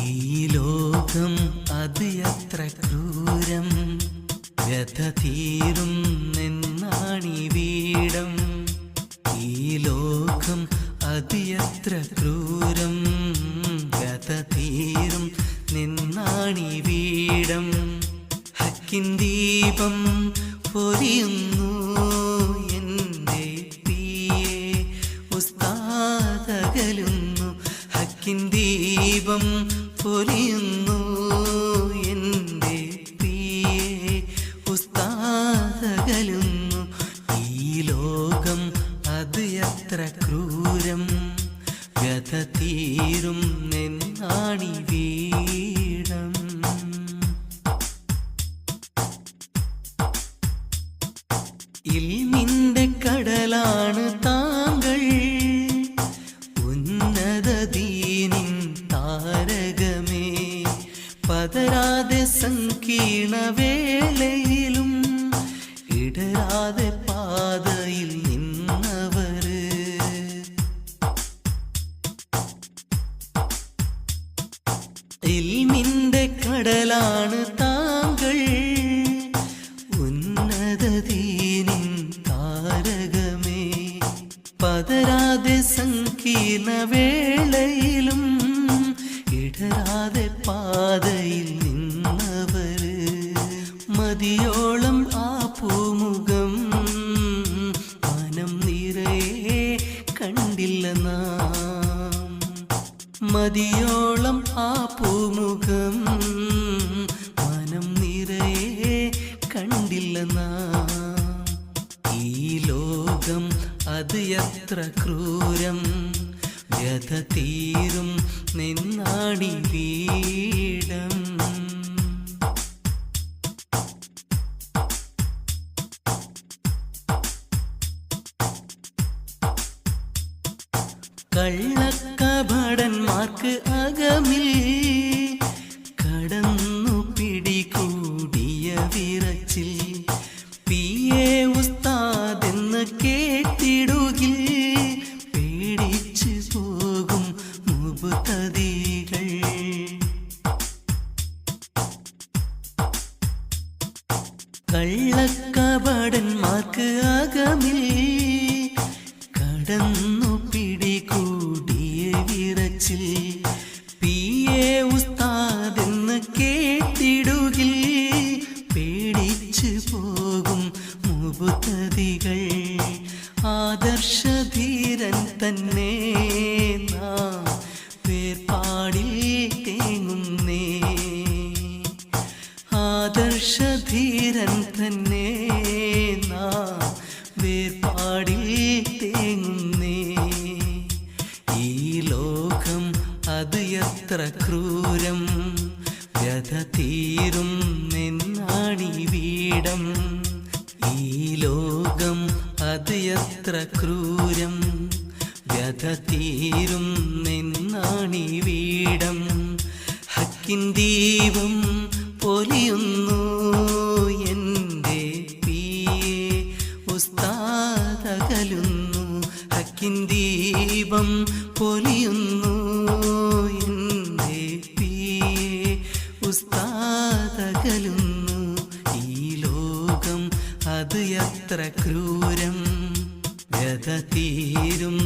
ഈ ലോകം അത് എത്ര ക്രൂരം, വ്യഥ തീരും നിന്നാണി വീടം. ഈ ലോകം അത് എത്ര ക്രൂരം, വ്യഥ തീരും നിന്നാണി വീടം. ഹക്കിൻ ദീപം പൊരിയുന്നു എൻ്റെ പിയെ, ഉസ്താദകലുന്നു. ഹക്കിൻ ദീപം പൊരിയുന്നു എൻ്റെ പിയെ, ഉസ്താദകലുന്നു. ഈ ലോകം അത് എത്ര ക്രൂരം, വ്യഥ തീരും നിന്നാണി വീടം. ഇൽമിന്റെ കടലാണ് താങ്കൾ, ഉന്നത ദീനിൻ താരകമേ. പതരാതെ സങ്കീർണ വേളയിലും ഇടരാതെ പാതയിൽ നിന്നവര്. ഇൽമിന്റെ കടലാണ് താങ്കൾ, ഉന്നത ദീനിൻ താരകമേ. പതരാതെ സങ്കീർണ വേളയിലും ഇടരാതെ പാതയിൽ നിന്നവര്. മതിയോളം ആ പൂമുഖം മനം നിറയെ കണ്ടില്ല നാം. മതിയോളം ആ പൂമുഖം മനം നിറയെ കണ്ടില്ല നാം. ഈ ലോകം അത് എത്ര ക്രൂരം, വ്യഥ തീരും നിന്നാണി വീടം. കള്ളക്കപടന്മാർക്ക് അകമിൽ കടന്നു പിടികൂടിയ വിറച്ചിൽ. പിയെ ഉസ്താദെന്ന് കേട്ടിടുകിൽ പേടിച്ചു പോകും മുബ്തദികൾ. കള്ളക്കപടന്മാർക്ക് അകമിൽ കടന്നു പിടികൂടിയ വിറച്ചിൽ. പിയെ ഉസ്താദെന്ന് കേട്ടിടുകിൽ പേടിച്ചു പോകും മുബ്തദികൾ. ആദർശധീരൻ തന്നെ നാം വേർപാടിൽ തേങ്ങുന്നേ. ആദർശധീരൻ തന്നെ നാം വേർപാടിൽ തേങ്ങുന്നേ. ഈ ലോകം അത് എത്ര ക്രൂരം, വ്യഥ തീരും നിന്നാണി വീടം. ഈ ലോകം അത് എത്ര ക്രൂരം, വ്യഥ തീരും നിന്നാണി വീടം. ഹക്കിൻ ദീപം പൊലിയുന്നു എൻ്റെ പിയെ, ഉസ്താദകലുന്നു. ഹക്കിൻ ദീപം പൊലിയുന്നു എൻ്റെ പിയെ, ഉസ്താദകലുന്നു. ഈ ലോകം അത് എത്ര ക്രൂരം, വ്യഥ തീരും